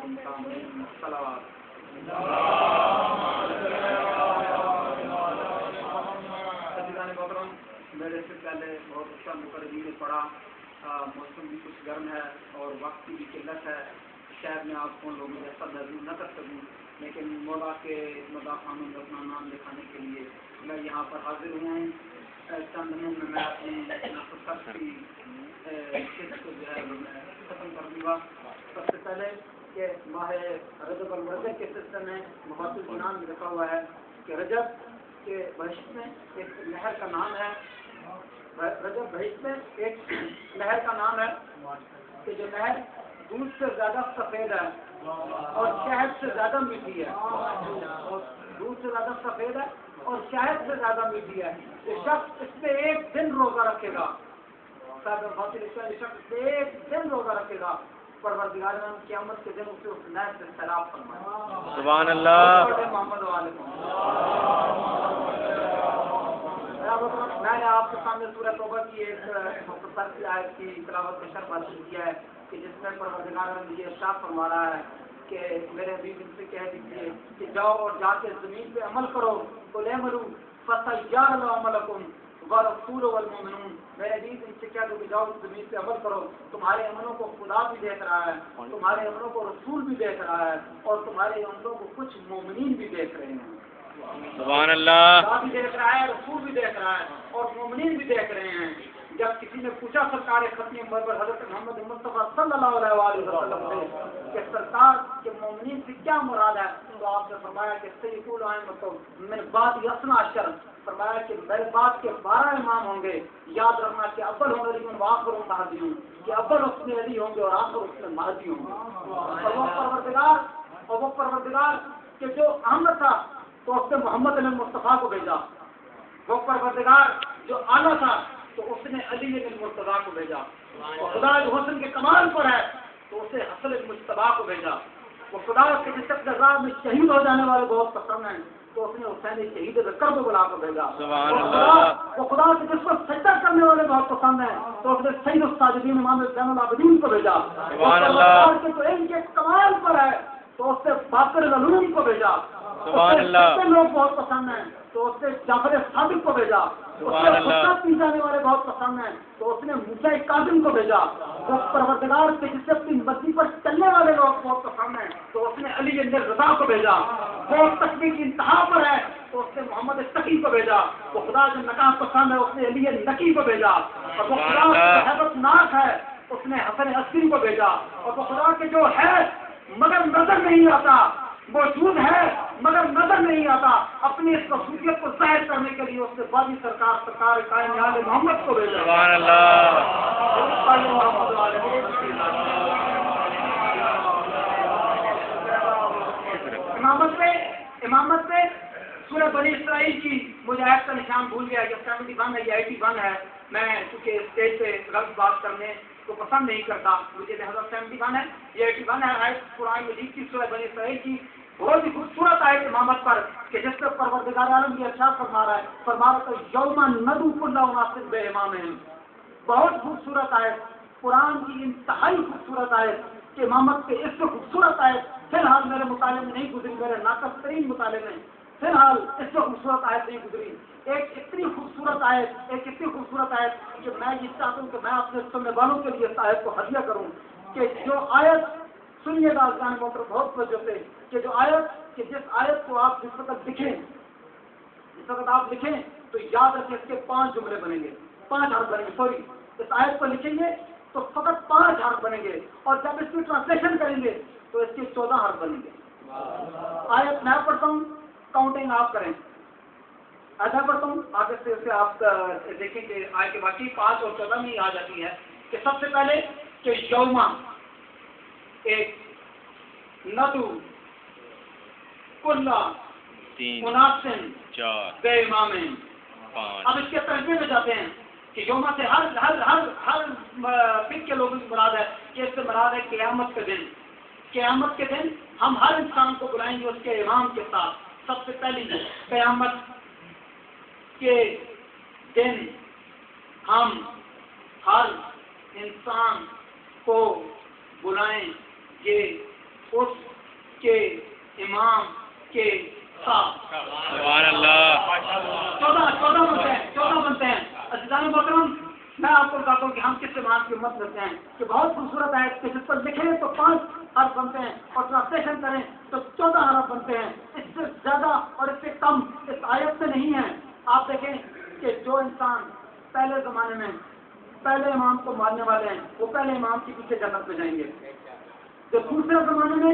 وانتم تامنون صلوات عزیزان محترم، میرے سے پہلے بہت اچھا مقرری نے پڑھا. موسم بھی کچھ گرم ہے اور وقت کی بھی قلت ہے، شاید میں آپ کو لوگوں جیسا محظوظ نہ کر سکوں، لیکن مولا کے مدافعوں میں اپنا نام لکھانے کے لیے میں یہاں پر حاضر ہوا ہوں. چند دنوں میں اپنی نفرت کی شرک کو جو ہے وہ میں ختم کر دوں گا. سب سے پہلے کہ ماہ رجب المرجب کے سلسلے میں محبت الجنان میں لکھا ہوا ہے کہ رجب کے بہشت میں ایک نہر کا نام ہے. رجب بہشت میں ایک نہر کا نام ہے کہ جو نہر دودھ سے زیادہ سفید ہے اور شہد سے زیادہ میٹھی ہے. اور دودھ سے زیادہ سفید ہے اور شہد سے زیادہ میٹھی ہے. یہ شخص اس میں ایک دن روزہ رکھے گا. شخص ایک دن روزہ رکھے گا، پروردگار نے قیامت کے دن اسے اس نہر سے سیراب فرمائے. سبحان اللہ. محمد میں نے آپ کے سامنے سورہ توبہ کی ایک مختصر سی آیت کی تلاوت کا شرف حاصل کیا ہے کہ جس میں پروردگار نے یہ ارشاد فرما رہا ہے کہ میرے حبیب ان سے کہہ دیجیے کہ جاؤ اور جا کے زمین پہ عمل کرو. قل اعملوا فسيرى عملكم ورسول والمؤمنون. میرے حبیب ان سے کہہ دو کہ جاؤ زمین پہ عمل کرو. تمہارے عملوں کو خدا بھی دیکھ رہا ہے، تمہارے عملوں کو رسول بھی دیکھ رہا ہے اور تمہارے عملوں کو کچھ مومنین بھی دیکھ رہے ہیں. سبحان اللہ. خدا بھی دیکھ رہا ہے، رسول بھی دیکھ رہا ہے اور مومنین بھی دیکھ رہے ہیں. جب کسی نے پوچھا سرکار ختم پر حضرت محمد مصطفیٰ صلی اللہ علیہ وسلم سے کہ سرکار کے مومنین سے کیا مراد ہے، تو آپ نے فرمایا کہ سیقول مطلب میرے بعد یسنا اشر، فرمایا کہ میرے بعد کے 12 امام ہوں گے. یاد رکھنا کہ اول ہوں گے لیکن آخر مہدی ہوں، کہ اول اس میں علی ہوں گے اور آخر اس میں مہدی ہوں گے. اور وہ پروردگار کہ جو احمد تھا تو اس نے محمد علیہ مصطفیٰ کو بھیجا. وہ پروردگار جو اعلیٰ تھا تو اس نے علی بن مرتضیٰ کو بھیجا. اور خدا جو حسن کے کمال پر ہے تو اسے حسن مجتبیٰ کو بھیجا. وہ خدا کے جس راہ میں شہید ہو جانے والے بہت پسند ہیں تو اس نے حسین شہید بکر کو بلا کر بھیجا. وہ خدا کے جس کو سجدہ کرنے والے بہت پسند ہیں تو اس نے سید الساجدین امام زین العابدین کو بھیجا. کے جو ان کے کمال پر ہے تو اس نے باقر العلوم کو بھیجا. لوگ بہت پسند ہیں تو اس نے جعفر صادق کو بھیجا. پی جانے والے بہت پسند ہیں تو اس نے موسیٰ کاظم کو بھیجا. وہ پروردگار کے جس سے اپنی مرضی پر چلنے والے لوگ بہت پسند ہیں تو اس نے علی بن رضا کو بھیجا. وہ تقوی کی انتہا پر ہے تو اس نے محمد تقی کو بھیجا. وہ خدا جو نکاح پسند ہے اس نے علی نقی کو بھیجا. اور وہ خدا جو حیبت ناک ہے اس نے حسن عسکری کو بھیجا. اور وہ خدا کے جو ہے مگر نظر نہیں آتا، موجود ہے مگر نظر نہیں آتا، اپنی اس خصوصیت کو ظاہر کرنے کے لیے اس نے بادی سرکار کائنات محمد کو بھیجا. سبحان اللہ. امامت پہ سورہ بنی اسرائیل کی مجھے آیت کا نشان بھول گیا. یہ 71 ہے، یہ 81 ہے. میں چونکہ اسٹیج پہ غلط بات کرنے کو پسند نہیں کرتا، مجھے لہٰذا 71 ہے، یہ 81 ہے. آیت قرآن مجید کی سورہ بنی اسرائیل کی بہت ہی خوبصورت آیت امامت پر کہ جس پر پروردگار عالم کی ارشاد فرما رہا ہے، فرما رہا ہے یوم ندعو کل اناس بامامہم. بہت خوبصورت آیت، قرآن کی انتہائی خوبصورت آیت کہ امامت کے اس سے خوبصورت آیت فی الحال میرے مطالعے میں نہیں گزری، میرے ناقص ترین مطالعے میں فی الحال اس سے خوبصورت آیت نہیں گزری. ایک اتنی خوبصورت آیت کہ میں یہ چاہتا ہوں کہ میں اپنے سننے والوں کے لیے اس آیت کو ہدیہ کروں کہ جو آیت سنیے گا جان موٹر بہت وجہ سے کہ جو آیت کہ جس آیت کو آپ جس وقت آپ لکھیں تو یاد رکھیں اس کے 5 جملے بنیں گے، 5 حرف بنیں گے. اس آیت کو لکھیں گے تو فقط 5 حرف بنیں گے اور جب اس کی ٹرانسلیشن کریں گے تو اس کے 14 حرف بنیں گے. آیت میں پڑھتا ہوں، کاؤنٹنگ آپ کریں. ایسا پڑھتا ہوں آگے سے اسے آپ دیکھیں کہ آیت کے باقی 5 اور 14 میں ہی آ جاتی ہے کہ سب سے پہلے کہ یوما ایک، ندو کلا مناسن بے امام. اب اس کے ترجمے میں جاتے ہیں کہ یوما سے ہر فک کے لوگوں کی مراد ہے کہ اس سے مراد ہے قیامت کے دن. قیامت کے دن ہم ہر انسان کو بلائیں گے اس کے امام کے ساتھ. سب سے پہلی قیامت کے دن ہم ہر انسان کو بلائیں گے اس کے امام کے ساتھ سبحان اللہ 14 بنتے ہیں. عزیزان محترم، میں آپ کو بتاتا ہوں کہ ہم کس امام کی امت لیتے ہیں کہ بہت خوبصورت ہے کہ جس پر لکھیں تو 5 حرف بنتے ہیں اور ٹرانسلیشن کریں تو 14 حرف بنتے ہیں. اس سے زیادہ اور اس سے کم اس آیت سے نہیں ہے. آپ دیکھیں کہ جو انسان پہلے زمانے میں پہلے امام کو ماننے والے ہیں وہ پہلے امام کے پیچھے جنت میں جائیں گے. جو دوسرے زمانے میں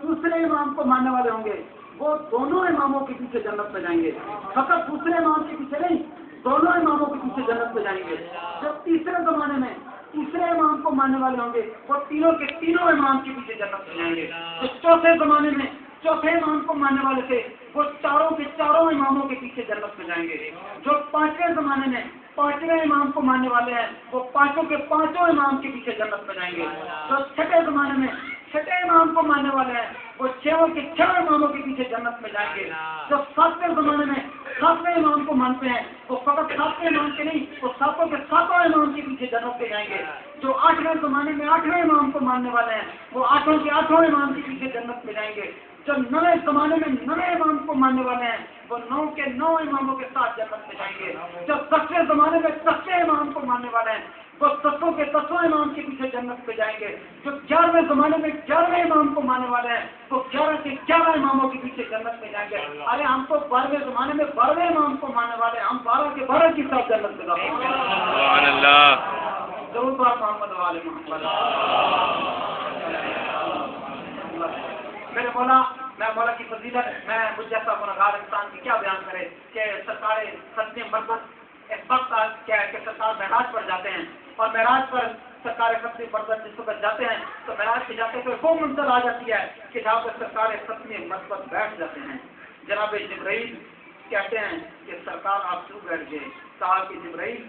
دوسرے امام کو ماننے والے ہوں گے وہ دونوں اماموں کے پیچھے جنت میں جائیں گے. فقط دوسرے امام کے پیچھے نہیں، دونوں اماموں کے پیچھے جنت میں جائیں گے. جب تیسرے زمانے میں تیسرے امام کو ماننے والے ہوں گے وہ تینوں کے تینوں امام کے پیچھے جنت میں جائیں گے. جو چوتھے زمانے میں چوتھے امام کو ماننے والے تھے وہ چاروں کے چاروں اماموں کے پیچھے جنت میں جائیں گے. جو پانچویں زمانے میں پانچویں امام کو ماننے والے ہیں وہ پانچوں کے پانچوں امام کے پیچھے جنت میں جائیں گے. جو چھٹے زمانے میں چھٹے امام کو ماننے والے ہیں وہ چھوں کے چھوں اماموں کے پیچھے جنت میں جائیں گے. جو ساتویں زمانے میں ساتویں امام کو مانتے ہیں وہ فقط ساتویں امام کے نہیں وہ ساتوں کے ساتوں امام کے پیچھے جنت میں جائیں گے. جو آٹھویں زمانے میں آٹھویں امام کو ماننے والے ہیں وہ آٹھوں کے آٹھوں امام کے پیچھے جنت میں جائیں گے. جو نویں زمانے میں نویں امام کو ماننے والے ہیں وہ 9 کے 9 اماموں کے ساتھ جنت میں جائیں گے. جب 10ویں زمانے میں 10ویں امام کو ماننے والے ہیں وہ 10 کے 10 امام کے پیچھے جنت میں جائیں گے. جو 11ویں زمانے میں 11ویں امام کو ماننے والے ہیں وہ 11 کے 11 اماموں کے پیچھے جنت میں جائیں گے. ارے ہم تو 12ویں زمانے میں 12ویں امام کو ماننے والے ہیں، ہم 12 کے 12 کے ساتھ جنت میں جائیں گے. سبحان اللہ. ضرور بات محمد والے محمد. میرے مولا کی فضیلت میں مجھ جیسا گنہگار انسان کی کیا بیان کرے کہ سرکار ختم برکت اس وقت کیا ہے کہ سرکار معراج پر جاتے ہیں اور معراج پر سرکار ختم برکت جس وقت جاتے ہیں تو معراج سے جاتے ہوئے وہ منزل آ جاتی ہے کہ جہاں پر سرکار ختم برکت بیٹھ جاتے ہیں. جناب جبرائیل کہتے ہیں کہ سرکار آپ کیوں بیٹھ گئے؟ کہا کہ جبرائیل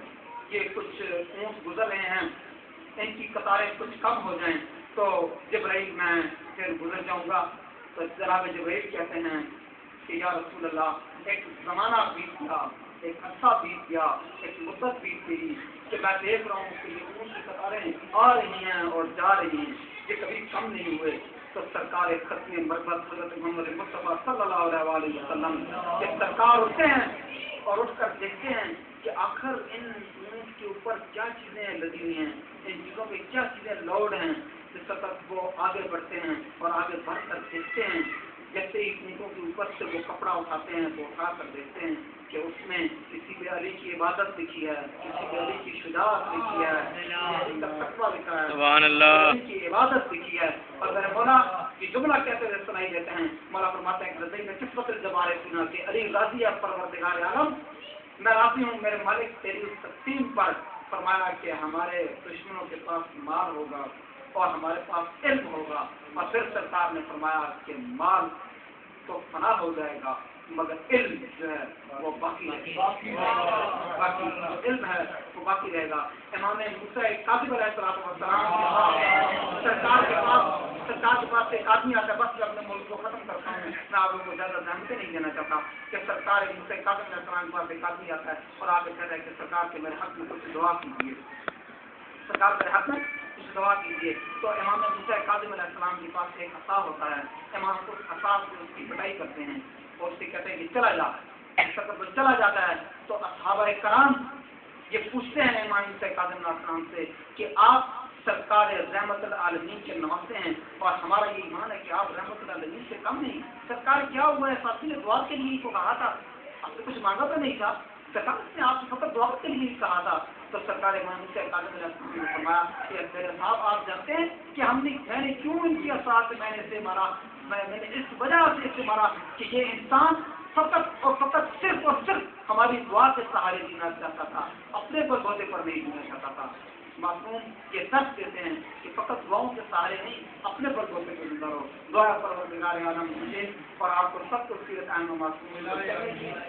یہ کچھ اونٹ گزر رہے ہیں ان کی قطاریں کچھ کم ہو جائیں تو جبرائیل میں پھر گزر جاؤں گا. تو جناب جبرائیل کہتے ہیں کہ یا رسول اللہ ایک زمانہ بیت گیا، ایک عرصہ بیت گیا، ایک مدت بیت گئی کہ میں دیکھ رہا ہوں کہ یہ اونٹ کی قطاریں آ رہی ہیں اور جا رہی ہیں، یہ کبھی کم نہیں ہوئے. تو سرکار ختم برکت حضرت محمد مصطفیٰ صلی اللہ علیہ وسلم کہ سرکار اٹھتے ہیں اور اٹھ کر دیکھتے ہیں کہ آخر ان اونٹ کے اوپر کیا چیزیں لگی ہوئی ہیں، ان چیزوں پہ کیا چیزیں لوڈ ہیں. جس وقت وہ آگے بڑھتے ہیں اور آگے بڑھ کر دیکھتے ہیں جیسے ہی اونٹوں کے اوپر سے وہ کپڑا اٹھاتے ہیں تو اٹھا کر دیکھتے ہیں کہ اس میں کسی بھی علی کی عبادت لکھی ہے، کسی بھی علی کی شجاعت لکھی ہے، تقویٰ لکھا ہے، سبحان اللہ. علی کی عبادت لکھی ہے. اور میرے مولا کی جملہ کہتے ہوئے سنائی دیتے ہیں. مولا فرماتے ہیں کہ رضی میں کس وقت جبارے سنا کہ علی راضی ہے پروردگار عالم، میں راضی ہوں میرے مالک تیری اس تقسیم پر. فرمایا کہ ہمارے دشمنوں کے پاس مال ہوگا اور ہمارے پاس علم ہوگا. اور پھر سرکار نے فرمایا کہ مال تو فنا ہو جائے گا مگر علم جو ہے وہ باقی رہے گا، باقی جو علم ہے وہ باقی رہے گا. امام موسیٰ کاظم علیہ السلام سرکار کے پاس ایک آدمی آتا ہے. بس میں اپنے ملک کو ختم کرتا ہوں، میں آپ لوگوں کو زیادہ زحمتیں نہیں دینا چاہتا کہ سرکار موسیٰ کاظم علیہ السلام کے پاس ایک آدمی آتا ہے اور آگے کہتا ہے کہ سرکار کے میرے حق میں کچھ دعا کیجیے، سرکار میرے حق میں کچھ دعا کیجیے. تو امام موسیٰ کاظم علیہ السلام کے پاس ایک عصا ہوتا ہے. امام اس عصا سے اس کی پٹائی کرتے ہیں اور اس سے کہتے ہیں کہ چلا جا. جس وقت وہ چلا جاتا ہے تو اصحابہ کرام یہ پوچھتے ہیں امام موسیٰ کاظم علیہ السلام سے کہ آپ سرکار رحمت العالمین کے نواسے ہیں اور ہمارا یہ ایمان ہے کہ آپ رحمت العالمین سے کم نہیں. سرکار کیا ہوا ہے؟ ساتھی نے دعا کے لیے کو کہا تھا، آپ نے کچھ مانگا تو نہیں تھا. سرکار نے آپ سے فقط دعا کے لیے کہا تھا. تو سرکار امام موسیٰ کاظم علیہ السلام نے فرمایا کہ میرے صاحب آپ جانتے ہیں کہ میں نے کیوں ان کی اثرات سے میں نے اسے مارا؟ میں نے اس وجہ سے اسے مارا کہ یہ انسان فقط اور فقط صرف اور صرف ہماری دعا کے سہارے جینا چاہتا تھا، اپنے بلبوتے پر نہیں جینا چاہتا تھا. معصوم یہ درس دیتے ہیں کہ فقط دعاؤں کے سہارے نہیں اپنے بلبوتے پر زندہ رہو. دعا پروردگار عالم مجھے اور آپ کو سب کو سیرت عین و معصوم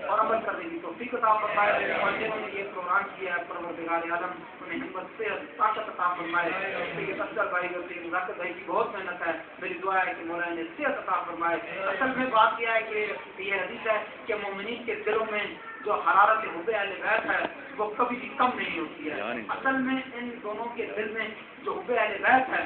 اور عمل کرنے کی توفیق عطا فرمائے. اور جنہوں نے یہ پروگرام کیا ہے پروردگار عالم انہیں ہمت سے طاقت عطا فرمائے. سید افضل بھائی اور سید ذاکر بھائی کی بہت محنت ہے. میری دعا ہے کہ مولا نے صحت عطا فرمائے. اصل میں بات یہ ہے کہ یہ حدیث ہے کہ مومنین کے دلوں میں جو حرارت حب اہل بیت ہے وہ کبھی بھی کم نہیں ہوتی ہے. اصل میں ان دونوں کے دل میں جو حب اہل بیت ہے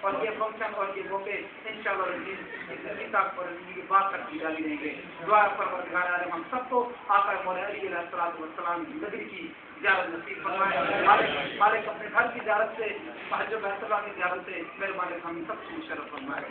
اور یہ فنکشن اور یہ موقع انشاءاللہ العزیز زندگی تک اور زندگی کے بعد تک بھی جاری رہیں گے. دعا پروردگار عالم ہم سب کو آقا مولا علی علیہ السلام کی نگری کی زیارت نصیب فرمائے. مالک اپنے گھر کی زیارت سے، حج بیت اللہ کی زیارت سے میرے مالک ہم سب کو مشرف فرمائے.